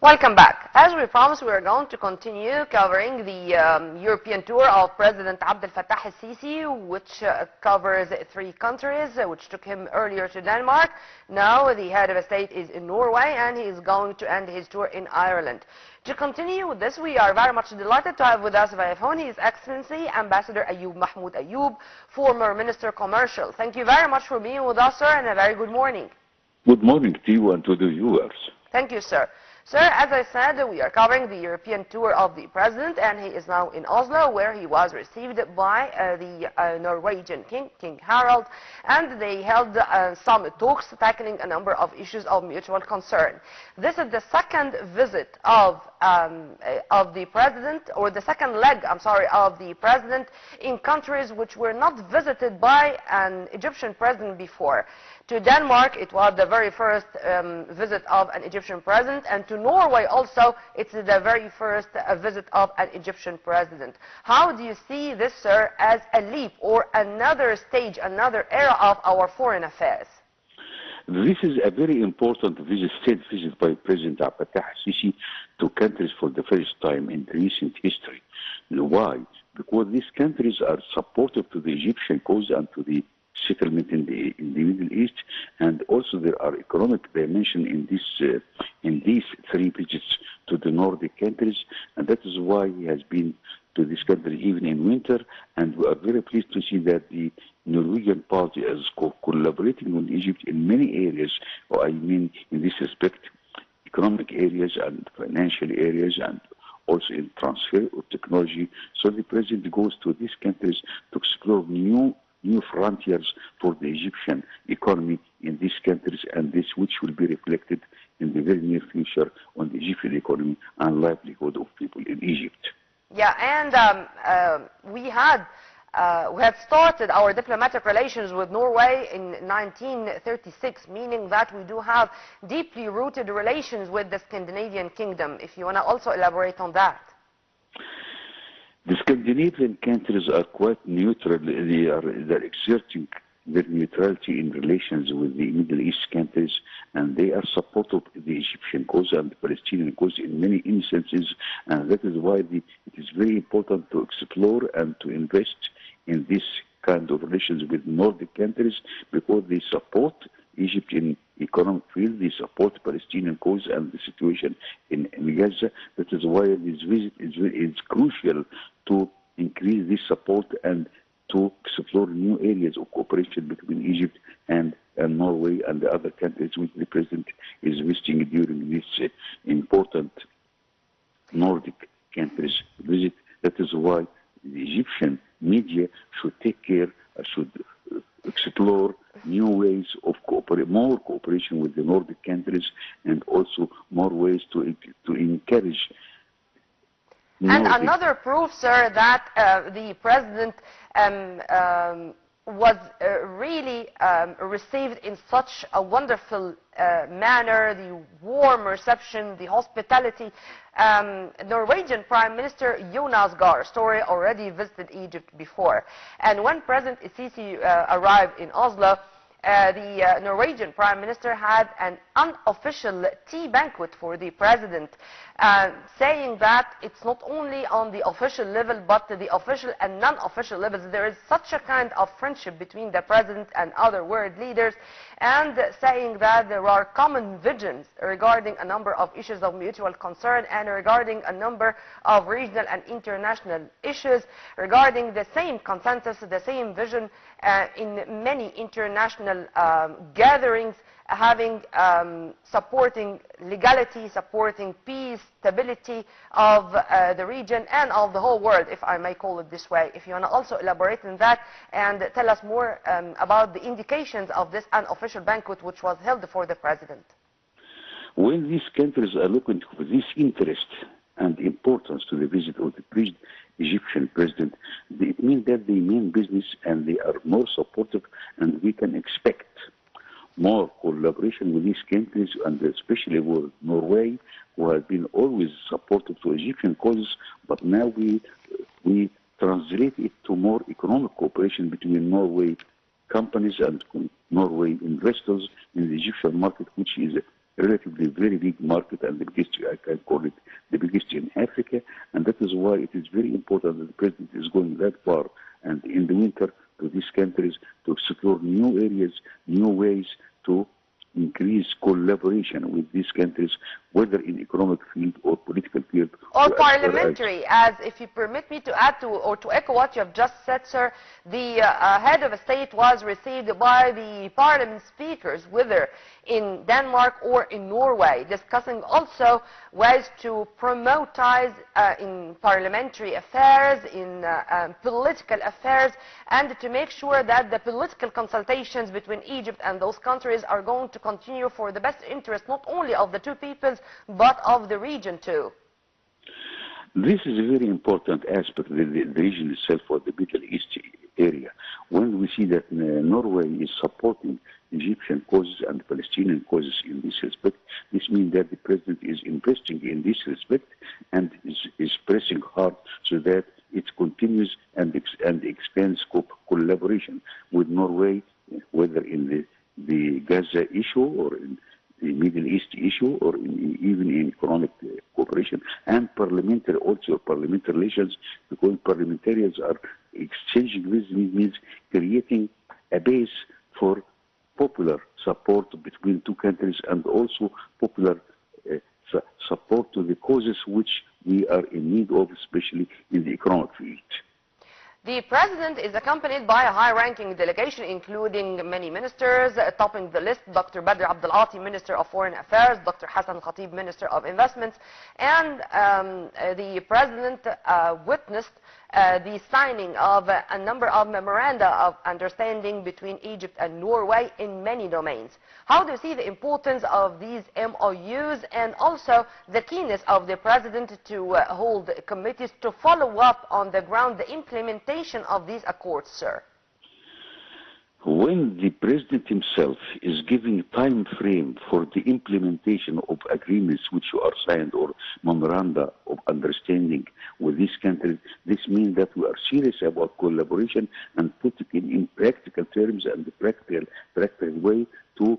Welcome back. As we promised, we are going to continue covering the European tour of President Abdel Fattah el-Sisi, which covers 3 countries, which took him earlier to Denmark. Now the head of state is in Norway, and he is going to end his tour in Ireland. To continue with this, we are very much delighted to have with us via phone His Excellency Ambassador Ayoub Mahmoud Ayoub, former Minister Commercial. Thank you very much for being with us, sir, and a very good morning. Good morning to you and to the viewers. Thank you, sir. Sir, as I said, we are covering the European tour of the President, and he is now in Oslo, where he was received by the Norwegian King, King Harald, and they held some talks tackling a number of issues of mutual concern. This is the second visit of the President, or the second leg, I'm sorry, of the President in countries which were not visited by an Egyptian President before. To Denmark, it was the very first visit of an Egyptian president, and to Norway also, it's the very first visit of an Egyptian president. How do you see this, sir, as a leap or another stage, another era of our foreign affairs? This is a very important state visit by President Abdel Fattah el-Sisi to countries for the first time in recent history. Why? Because these countries are supportive to the Egyptian cause and to the settlement in the Middle East, and also there are economic dimension in these 3 visits to the Nordic countries, and that is why he has been to this country even in winter, and we are very pleased to see that the Norwegian party is collaborating with Egypt in many areas, or I mean in this respect, economic areas and financial areas, and also in transfer of technology. So the president goes to these countries to explore new frontiers for the Egyptian economy in these countries, and this which will be reflected in the very near future on the Egyptian economy and livelihood of people in Egypt. Yeah, and we had started our diplomatic relations with Norway in 1936, meaning that we do have deeply rooted relations with the Scandinavian kingdom. If you want to also elaborate on that. The Scandinavian countries are quite neutral. They're exerting their neutrality in relations with the Middle East countries, and they are supportive of the Egyptian cause and the Palestinian cause in many instances, and that is why it is very important to explore and to invest in this kind of relations with Nordic countries, because they support Egypt in economic field, they support the Palestinian cause and the situation in Gaza. That is why this visit is crucial to increase this support and to explore new areas of cooperation between Egypt and Norway and the other countries which the President is visiting during this important Nordic countries visit. That is why the Egyptian media should take care, should explore new ways of more cooperation with the Nordic countries, and also more ways to encourage. And another proof, sir, that the President was really received in such a wonderful manner, the warm reception, the hospitality. Norwegian Prime Minister Jonas Gahr Støre already visited Egypt before, and when President el-Sisi arrived in Oslo, the Norwegian Prime Minister had an unofficial tea banquet for the President, saying that it's not only on the official level, but the official and non-official levels. There is such a kind of friendship between the President and other world leaders, and saying that there are common visions regarding a number of issues of mutual concern, and regarding a number of regional and international issues, regarding the same consensus, the same vision in many international gatherings, supporting legality, supporting peace, stability of the region and of the whole world, if I may call it this way. If you want to also elaborate on that and tell us more about the indications of this unofficial banquet which was held for the President. When these countries are looking for this interest and importance to the visit of the Egyptian President, it means that they mean business and they are more supportive, and we can expect more collaboration with these countries, and especially with Norway, who has been always supportive to Egyptian causes, but now we translate it to more economic cooperation between Norway companies and Norway investors in the Egyptian market, which is relatively very big market, and the biggest, I can call it the biggest in Africa, and that is why it is very important that the president is going that far and in the winter to these countries to explore new areas, new ways to increase collaboration with these countries, whether in economic field or political field. Or parliamentary, as if you permit me to add to or to echo what you have just said, sir, the head of a state was received by the parliament speakers, whether in Denmark or in Norway, discussing also ways to promote ties in parliamentary affairs, in political affairs, and to make sure that the political consultations between Egypt and those countries are going to continue for the best interest not only of the two peoples but of the region too. This is a very important aspect of the region itself, for the Middle East area. When we see that Norway is supporting Egyptian causes and Palestinian causes in this respect, this means that the president is investing in this respect and is pressing hard so that it continues and expands collaboration with Norway, whether in the Gaza issue or in the Middle East issue, or even in economic cooperation, and parliamentary relations, because parliamentarians are exchanging this means creating a base for popular support between two countries, and also popular support to the causes which we are in need of, especially in the economic field. The president is accompanied by a high-ranking delegation, including many ministers. Topping the list, Dr. Badr Abdelati, Minister of Foreign Affairs, Dr. Hassan Khatib, Minister of Investments, and the president witnessed the signing of a number of memoranda of understanding between Egypt and Norway in many domains. How do you see the importance of these MOUs, and also the keenness of the president to hold committees to follow up on the ground the implementation of these accords, sir? When the president himself is giving time frame for the implementation of agreements which are signed or memoranda of understanding with these countries, this means that we are serious about collaboration and put it in practical terms and the practical way to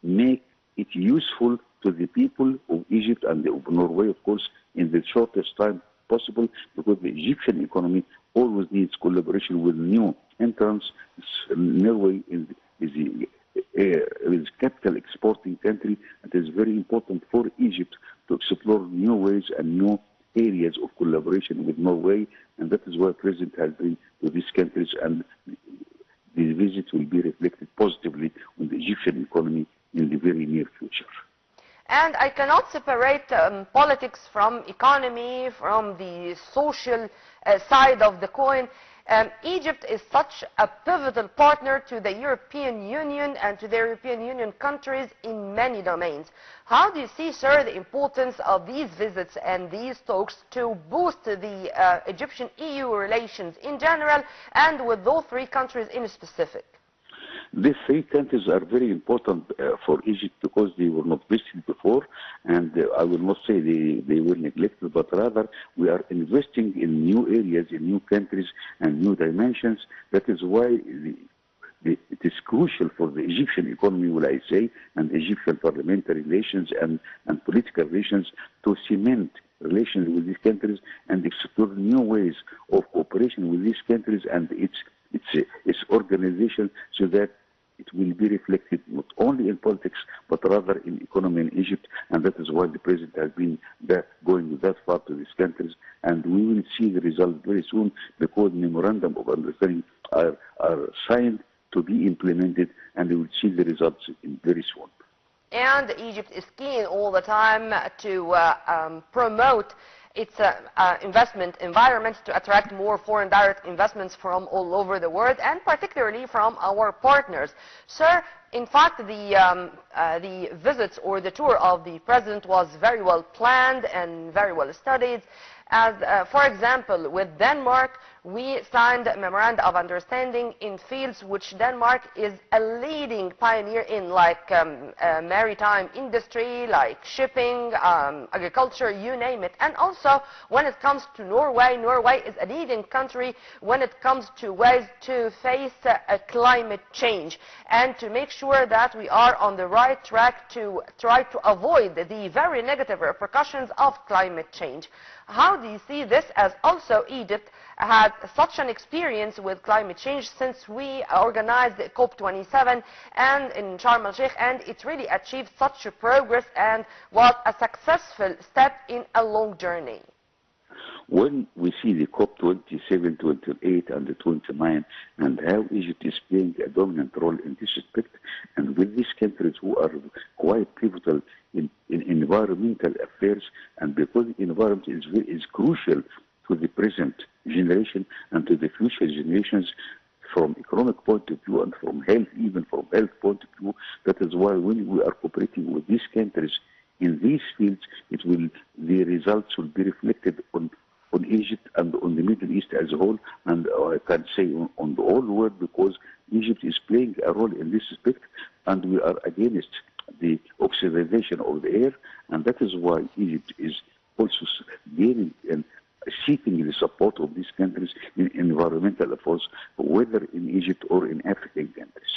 make it useful to the people of Egypt and of Norway, of course, in the shortest time possible, because the Egyptian economy always needs collaboration with new entrants. Norway is a capital exporting country. It is very important for Egypt to explore new ways and new areas of collaboration with Norway, and that is why the President has been to these countries, and the visit will be reflected positively on the Egyptian economy in the very near future. And I cannot separate politics from economy, from the social side of the coin. Egypt is such a pivotal partner to the European Union and to the European Union countries in many domains. How do you see, sir, the importance of these visits and these talks to boost the Egyptian-EU relations in general, and with those three countries in specific? These three countries are very important for Egypt because they were not visited before, and I will not say they were neglected, but rather we are investing in new areas, in new countries and new dimensions. That is why it is crucial for the Egyptian economy, will I say, and Egyptian parliamentary relations and political relations to cement relations with these countries and explore new ways of cooperation with these countries and its organization, so that it will be reflected not only in politics but rather in economy in Egypt. And that is why the president has been going that far to these countries, and we will see the result very soon, because memorandum of understanding are signed to be implemented, and we will see the results very soon. And Egypt is keen all the time to promote its investment environment, to attract more foreign direct investments from all over the world, and particularly from our partners. Sir, in fact, the visits or the tour of the president was very well planned and very well studied. As, for example, with Denmark, we signed a memorandum of understanding in fields which Denmark is a leading pioneer in, like maritime industry, like shipping, agriculture, you name it. And also, when it comes to Norway, Norway is a leading country when it comes to ways to face climate change and to make sure that we are on the right track to try to avoid the very negative repercussions of climate change. How do you see this, as also Egypt had such an experience with climate change since we organized COP27 and in Sharm el-Sheikh, and it really achieved such a progress and was a successful step in a long journey? When we see the COP27, 28, and the 29, and how Egypt is playing a dominant role in this respect, and with these countries who are quite pivotal in environmental affairs, and because the environment is crucial to the present generation and to the future generations from economic point of view and from health, even from health point of view, that is why when we are cooperating with these countries in these fields, the results will be reflected on Egypt and on the Middle East as a whole, and I can say on the whole world, because Egypt is playing a role in this respect, and we are against the oxidization of the air, and that is why Egypt is also gaining and seeking the support of these countries in environmental efforts, whether in Egypt or in African countries.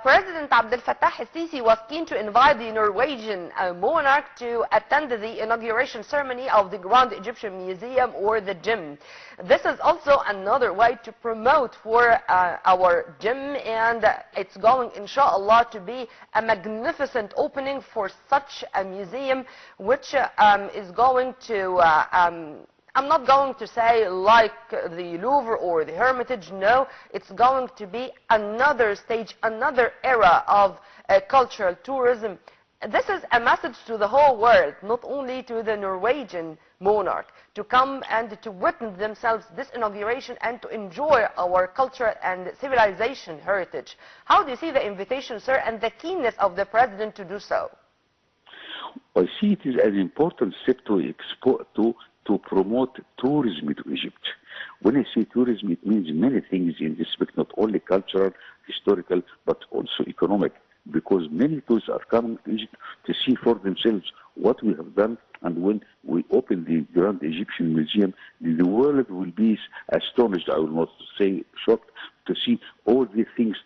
President Abdel Fattah el-Sisi was keen to invite the Norwegian monarch to attend the inauguration ceremony of the Grand Egyptian Museum, or the GEM. This is also another way to promote for our GEM, and it's going, inshallah, to be a magnificent opening for such a museum, which is going to I'm not going to say like the Louvre or the Hermitage. No, it's going to be another stage, another era of cultural tourism. This is a message to the whole world, not only to the Norwegian monarch, to come and to witness themselves this inauguration and to enjoy our culture and civilization heritage. How do you see the invitation, sir, and the keenness of the president to do so? I see it is an important step to promote tourism to Egypt. When I say tourism, it means many things in this respect, not only cultural, historical, but also economic, because many tourists are coming to Egypt to see for themselves what we have done, and when we open the Grand Egyptian Museum, the world will be astonished, I will not say shocked, to see all these things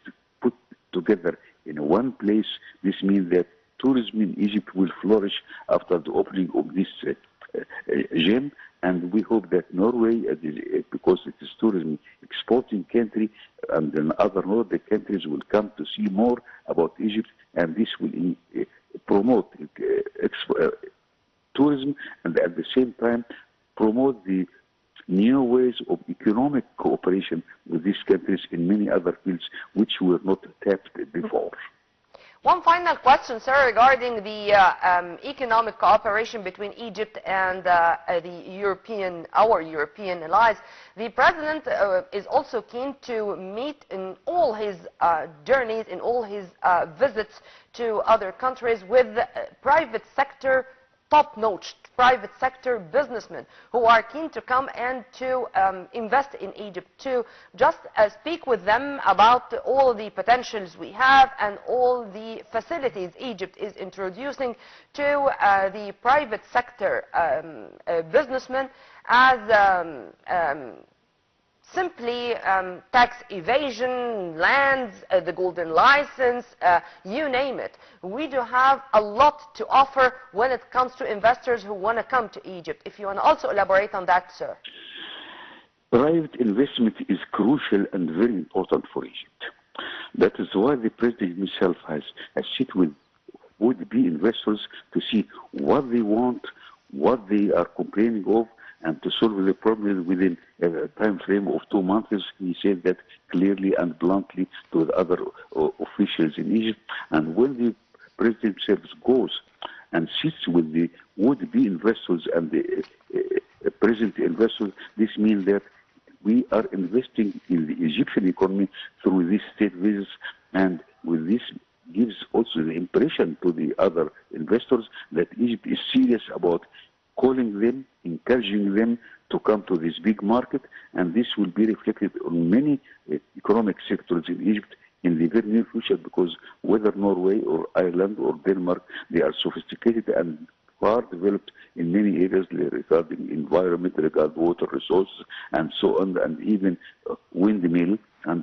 put together in one place. This means that tourism in Egypt will flourish after the opening of this gem, and we hope that Norway, because it is tourism exporting country, and then other Nordic countries will come to see more about Egypt, and this will promote tourism, and at the same time promote the new ways of economic cooperation with these countries in many other fields which were not tapped before. One final question, sir, regarding the economic cooperation between Egypt and our European allies. The president is also keen to meet in all his journeys, in all his visits to other countries, with private sector, top-notch private sector businessmen who are keen to come and to invest in Egypt, to just speak with them about all the potentials we have and all the facilities Egypt is introducing to the private sector businessmen, as simply tax evasion, lands, the golden license, you name it. We do have a lot to offer when it comes to investors who want to come to Egypt. If you want to also elaborate on that, sir. Private investment is crucial and very important for Egypt. That is why the president himself has sit with would-be investors to see what they want, what they are complaining of, and to solve the problem within a time frame of 2 months. He said that clearly and bluntly to the other officials in Egypt. And when the president himself goes and sits with the would-be investors and the present investors, this means that we are investing in the Egyptian economy through these state visits, and with this gives also the impression to the other investors that Egypt is serious about calling them, encouraging them to come to this big market, and this will be reflected on many economic sectors in Egypt in the very near future, because whether Norway or Ireland or Denmark, they are sophisticated and far developed in many areas regarding environment, regarding water resources, and so on, and even windmill, and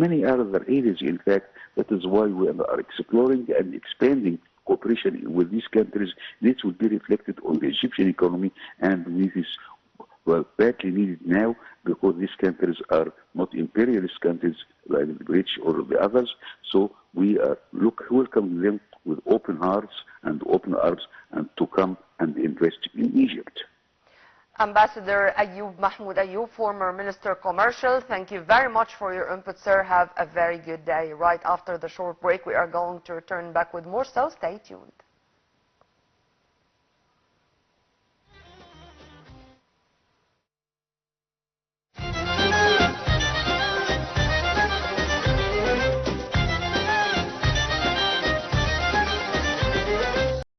many other areas, in fact. That is why we are exploring and expanding cooperation with these countries. This will be reflected on the Egyptian economy, and this is badly needed now, because these countries are not imperialist countries like the British or the others. So we are welcoming them with open hearts and open arms, and to come and invest in Egypt. Ambassador Ayoub, Mahmoud Ayoub, former Minister of Commercial, thank you very much for your input, sir. Have a very good day. Right after the short break, we are going to return back with more, so stay tuned.